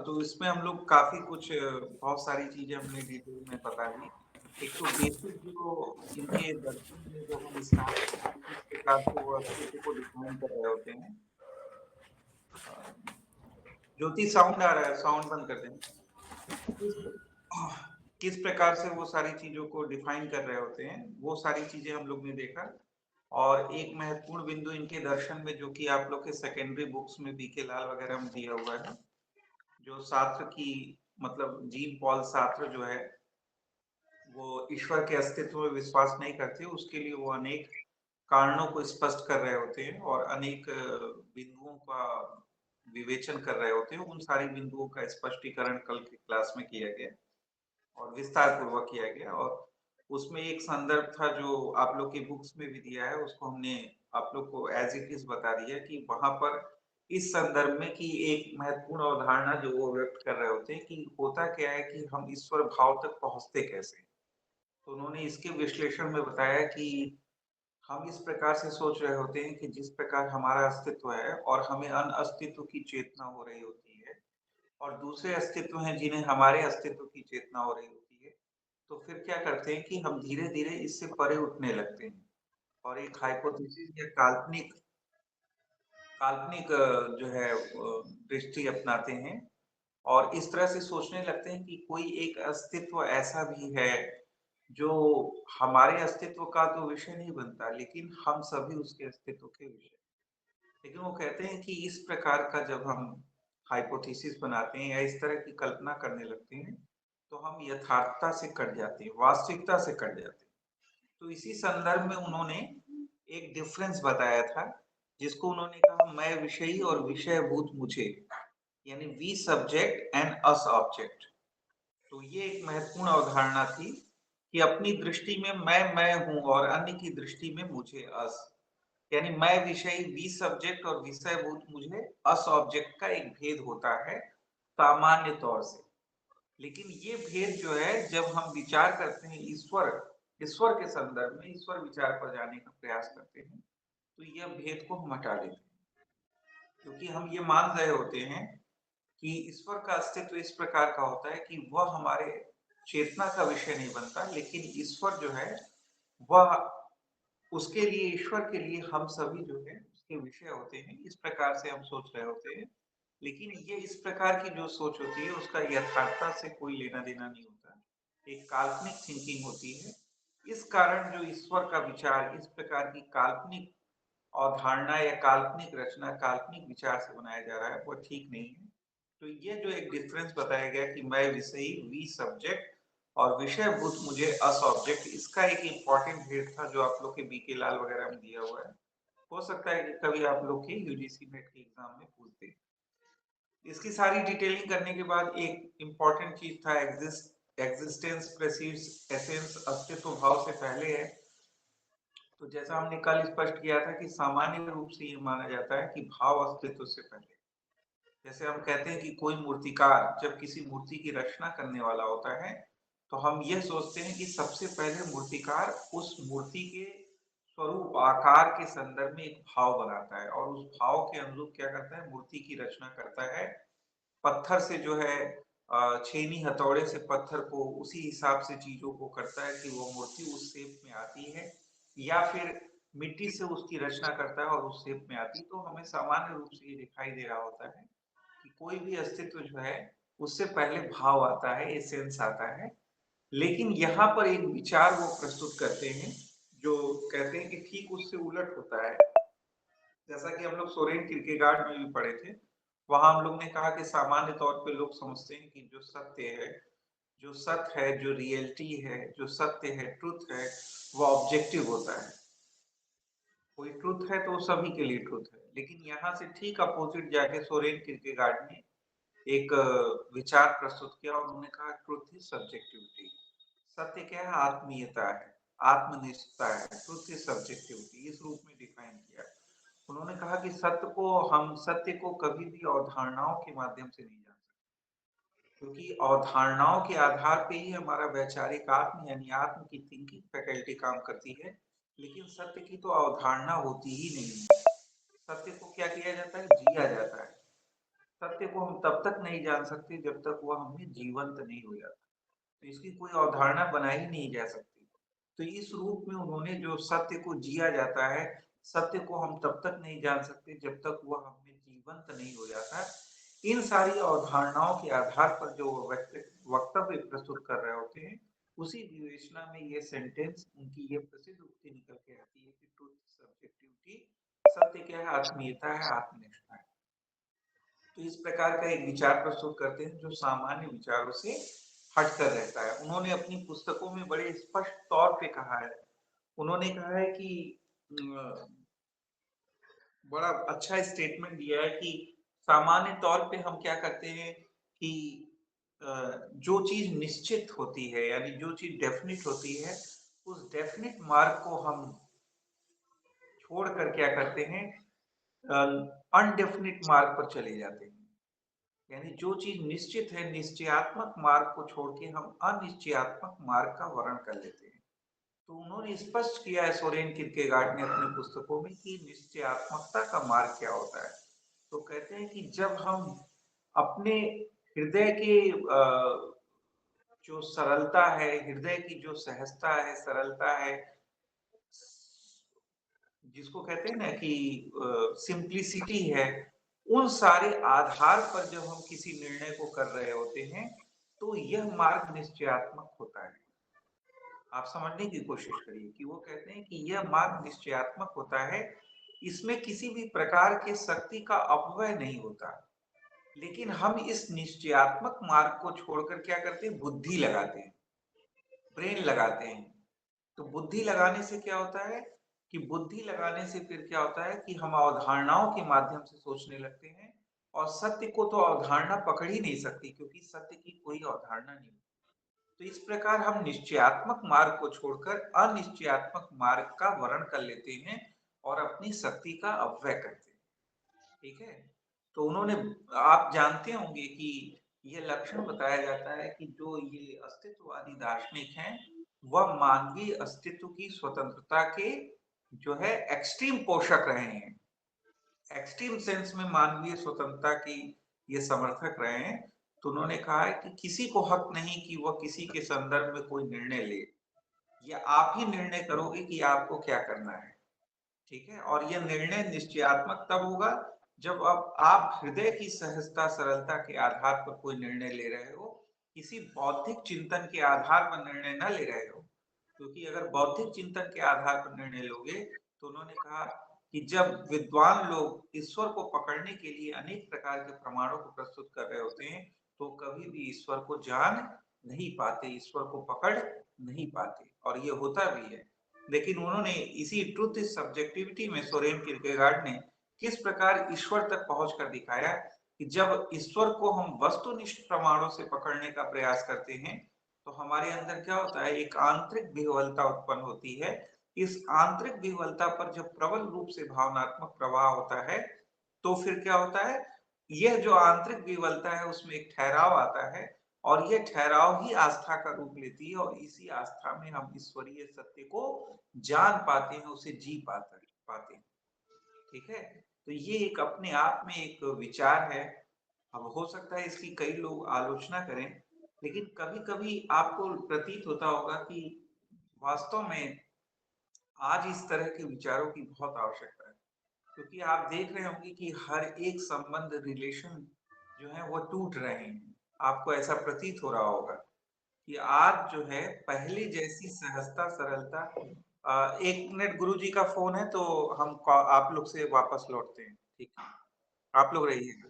तो इसमें हम लोग काफ़ी कुछ बहुत सारी चीज़ें हमने डिटेल में पता की। एक तो बेसिक जो इनके दर्शन में जो हम स्टार्ट करते हैं, किस प्रकार से वो अस्तित्व को डिफाइन कर रहे होते हैं। अ, ज्योति साउंड आ रहा है, साउंड बंद कर देना। किस किस प्रकार से वो सारी चीज़ों को डिफाइन कर रहे होते हैं, वो सारी चीज़ें हम लोग ने देखा। और एक महत्वपूर्ण बिंदु इनके दर्शन में जो कि आप लोग के सेकेंडरी बुक्स में बीके लाल वगैरह में दिया हुआ है, जो सार्त्र की मतलब जीन पॉल सार्त्र जो है, वो ईश्वर के अस्तित्व में विश्वास नहीं करते, उसके लिए वो अनेक कारणों को स्पष्ट कर रहे होते हैं और अनेक बिंदुओं का विवेचन कर रहे होते हैं। उन सारी बिंदुओं का स्पष्टीकरण कल की क्लास में किया गया और विस्तार पूर्वक किया गया। और उसमें एक संदर्भ था जो आप लोग की बुक्स में भी दिया है, उसको हमने आप लोग को एज इट इज बता दिया कि वहां पर इस संदर्भ में कि एक महत्वपूर्ण अवधारणा जो वो व्यक्त कर रहे होते हैं कि होता क्या है कि हम ईश्वर भाव तक पहुंचते कैसे हैं। तो उन्होंने इसके विश्लेषण में बताया कि हम इस प्रकार से सोच रहे होते हैं कि जिस प्रकार हमारा अस्तित्व है और हमें अन्य अस्तित्व की चेतना हो रही होती है और दूसरे अस्तित्व हैं जिन्हें हमारे अस्तित्व की चेतना हो रही होती है, तो फिर क्या करते हैं कि हम धीरे-धीरे इससे परे उठने लगते हैं और एक हाइपोथेसिस या काल्पनिक काल्पनिक जो है दृष्टि अपनाते हैं और इस तरह से सोचने लगते हैं कि कोई एक अस्तित्व ऐसा भी है जो हमारे अस्तित्व का तो विषय नहीं बनता, लेकिन हम सभी उसके अस्तित्व के विषय। लेकिन वो कहते हैं कि इस प्रकार का जब हम हाइपोथेसिस बनाते हैं या इस तरह की कल्पना करने लगते हैं, तो हम यथार्थता से कट जाते हैं, वास्तविकता से कट जाते हैं। तो इसी संदर्भ में उन्होंने एक डिफरेंस बताया था, जिसको उन्होंने कहा मैं विषयी और विषयभूत मुझे, यानी we subject and us object. तो ये एक महत्वपूर्ण अवधारणा थी कि अपनी दृष्टि में मैं हूँ और अन्य की दृष्टि में मुझे अस, यानी मैं विषयी वी सब्जेक्ट और विषयभूत मुझे अस ऑब्जेक्ट का एक भेद होता है सामान्य तौर से। लेकिन ये भेद जो है जब हम विचार करते हैं ईश्वर ईश्वर के संदर्भ में ईश्वर विचार पर जाने का प्रयास करते हैं, तो यह भेद को हम हटा देते हैं, क्योंकि हम ये मान रहे होते हैं कि ईश्वर का अस्तित्व इस प्रकार का होता है कि वह हमारे चेतना का विषय नहीं बनता, लेकिन ईश्वर जो है वह उसके लिए ईश्वर के लिए हम सभी जो है उसके विषय होते हैं। इस प्रकार से हम सोच रहे होते हैं, लेकिन ये इस प्रकार की जो सोच होती है उसका यथार्थता से कोई लेना देना नहीं होता, एक काल्पनिक थिंकिंग होती है। इस कारण जो ईश्वर का विचार इस प्रकार की काल्पनिक अवधारणा या काल्पनिक रचना काल्पनिक विचार से बनाया जा रहा है, वो ठीक नहीं है। तो ये जो एक डिफरेंस बताया गया कि मैं विषयी वी सब्जेक्ट और विषयभूत मुझे अस ऑब्जेक्ट, इसका एक इम्पोर्टेंट भेद था जो आप लोग के बीके लाल वगैरह में दिया हुआ है। हो सकता है कि कभी आप लोग के यूजीसी नेट के एग्जाम में पूछते। इसकी सारी डिटेलिंग करने के बाद एक इम्पोर्टेंट चीज था एग्जिस्टेंस प्रेसीड्स एसेंस, अस्तित्व भाव से पहले है। तो जैसा हमने कल स्पष्ट किया था कि सामान्य रूप से ये माना जाता है कि भाव अस्तित्व से पहले। जैसे हम कहते हैं कि कोई मूर्तिकार जब किसी मूर्ति की रचना करने वाला होता है, तो हम यह सोचते हैं कि सबसे पहले मूर्तिकार उस मूर्ति के स्वरूप आकार के संदर्भ में एक भाव बनाता है और उस भाव के अनुरूप क्या करता है, मूर्ति की रचना करता है। पत्थर से जो है छेनी हथौड़े से पत्थर को उसी हिसाब से चीजों को करता है कि वो मूर्ति उस शेप में आती है, या फिर मिट्टी से उसकी रचना करता है और उस शेप में आती। तो हमें सामान्य रूप से ये दिखाई दे रहा होता है कि कोई भी अस्तित्व जो है उससे पहले भाव आता है, एसेंस आता है। लेकिन यहाँ पर एक विचार वो प्रस्तुत करते हैं जो कहते हैं कि ठीक उससे उलट होता है। जैसा कि हम लोग सोरेन किरकेगार्ड में भी पढ़े थे, वहां हम लोग ने कहा कि सामान्य तौर पे लोग समझते हैं कि जो सत्य है, जो रियलिटी है, जो सत्य है, ट्रुथ है, वो ऑब्जेक्टिव होता है। कोई ट्रुथ है तो वो सभी के लिए ट्रुथ है। लेकिन यहाँ से ठीक अपोजिट जाके सोरेन किरकेगार्ड ने एक विचार प्रस्तुत किया और उन्होंने कहा ट्रुथ इज सब्जेक्टिविटी। सत्य क्या है? आत्मीयता है, आत्मनिष्ठता है। ट्रुथ इज सब्जेक्टिविटी, इस रूप में डिफाइन किया। उन्होंने कहा कि सत्य को कभी भी अवधारणाओं के माध्यम से नहीं जान सकते, क्योंकि अवधारणाओं के आधार पे ही हमारा वैचारिक आत्म यानी आत्म की थिंकिंग फैकल्टी काम करती है। लेकिन सत्य की तो अवधारणा होती ही नहीं है। सत्य को क्या किया जाता है? जिया जाता है। सत्य को हम तब तक नहीं जान सकते जब तक वह हमें जीवंत नहीं हो जाता। तो इसकी कोई अवधारणा बनाई नहीं जा सकती। तो इस रूप में उन्होंने जो सत्य को जिया जाता है, सत्य को हम तब तक नहीं जान सकते जब तक वह हमें जीवंत नहीं हो जाता। इन सारी अवधारणाओं के आधार पर जो वक्तव्य प्रस्तुत कर रहे होते हैं, उसी विवेचना में ये सेंटेंस उनकी ये प्रसिद्ध उक्ति निकल के आती है कि ट्रुथ सब्जेक्टिविटी, सत्य क्या है? आत्मीयता है, आत्मनिष्ठा है। तो इस प्रकार का एक विचार प्रस्तुत करते हैं जो सामान्य विचारों से हटकर रहता है। उन्होंने अपनी पुस्तकों में बड़े स्पष्ट तौर पे कहा है। उन्होंने कहा है कि बड़ा अच्छा स्टेटमेंट दिया है कि सामान्य तौर पे हम क्या करते हैं कि जो चीज निश्चित होती है यानी जो चीज डेफिनिट होती है, उस डेफिनिट मार्ग को हम छोड़कर क्या करते हैं, अनडेफिनिट मार्ग पर चले जाते हैं। यानी जो चीज निश्चित है, निश्चयात्मक मार्ग को छोड़ के हम अनिश्चयात्मक मार्ग का वर्ण कर लेते हैं। तो उन्होंने स्पष्ट किया है सोरेन किरकेगार्ड ने अपनी पुस्तकों में कि निश्चयात्मकता का मार्ग क्या होता है। तो कहते हैं कि जब हम अपने हृदय के जो सरलता है, हृदय की जो सहजता है, सरलता है, जिसको कहते हैं ना कि सिंप्लिसिटी है, उन सारे आधार पर जब हम किसी निर्णय को कर रहे होते हैं, तो यह मार्ग निश्चयात्मक होता है। आप समझने की कोशिश करिए कि वो कहते हैं कि यह मार्ग निश्चयात्मक होता है, इसमें किसी भी प्रकार के शक्ति का अपव्यय नहीं होता। लेकिन हम इस निश्चयात्मक मार्ग को छोड़कर क्या करते हैं? बुद्धि लगाते हैं, ब्रेन लगाते हैं। तो बुद्धि लगाने से क्या होता है कि बुद्धि लगाने से फिर क्या होता है कि हम अवधारणाओं के माध्यम से सोचने लगते हैं, और सत्य को तो अवधारणा पकड़ ही नहीं सकती क्योंकि सत्य की कोई अवधारणा नहीं। तो इस प्रकार हम निश्चयात्मक मार्ग को छोड़कर अनिश्चयात्मक मार्ग का वर्ण कर लेते हैं और अपनी शक्ति का अपव्यय करते हैं। ठीक है? तो उन्होंने, आप जानते होंगे कि ये लक्षण बताया जाता है कि जो ये अस्तित्ववादी दार्शनिक हैं, वह मानवीय अस्तित्व की स्वतंत्रता के जो है एक्सट्रीम पोषक रहे हैं। एक्सट्रीम सेंस में मानवीय स्वतंत्रता की ये समर्थक रहे हैं। तो उन्होंने कहा है कि किसी को हक नहीं कि वह किसी के संदर्भ में कोई निर्णय ले, या आप ही निर्णय करोगे कि आपको क्या करना है। ठीक है? और यह निर्णय निश्चयात्मक तब होगा जब अब आप हृदय की सहजता, सरलता के आधार पर कोई निर्णय ले रहे हो, किसी बौद्धिक चिंतन के आधार पर निर्णय न ले रहे हो। क्योंकि अगर बौद्धिक चिंतन के आधार पर निर्णय लोगे, तो उन्होंने कहा कि जब विद्वान लोग ईश्वर को पकड़ने के लिए अनेक प्रकार के प्रमाणों को प्रस्तुत कर रहे होते हैं, तो कभी भी ईश्वर को जान नहीं पाते, ईश्वर को पकड़ नहीं पाते, और ये होता भी है। लेकिन उन्होंने इसी ट्रुथ सब्जेक्टिविटी में सोरेन किरकेगार्ड ने किस प्रकार ईश्वर तक पहुंच कर दिखाया कि जब ईश्वर को हम वस्तुनिष्ठ प्रमाणों से पकड़ने का प्रयास करते हैं, तो हमारे अंदर क्या होता है? एक आंतरिक विह्वलता उत्पन्न होती है। इस आंतरिक विह्वलता पर जब प्रबल रूप से भावनात्मक प्रवाह होता है, तो फिर क्या होता है? यह जो आंतरिक विह्वलता है उसमें एक ठहराव आता है, और यह ठहराव ही आस्था का रूप लेती है, और इसी आस्था में हम ईश्वरीय सत्य को जान पाते हैं, उसे जी पाते हैं। ठीक है? तो ये एक अपने आप में एक विचार है। अब हो सकता है इसकी कई लोग आलोचना करें, लेकिन कभी-कभी आपको प्रतीत होता होगा कि वास्तव में आज इस तरह के विचारों की बहुत आवश्यकता है। क्योंकि आप देख रहे होंगे कि हर एक संबंध, रिलेशन जो है वो टूट रहे हैं। आपको ऐसा प्रतीत हो रहा होगा कि आज जो है पहले जैसी सहजता, सरलता। 1 मिनट, गुरुजी का फ़ोन है तो हम आप लोग से वापस लौटते हैं। ठीक है? आप लोग रहिएगा।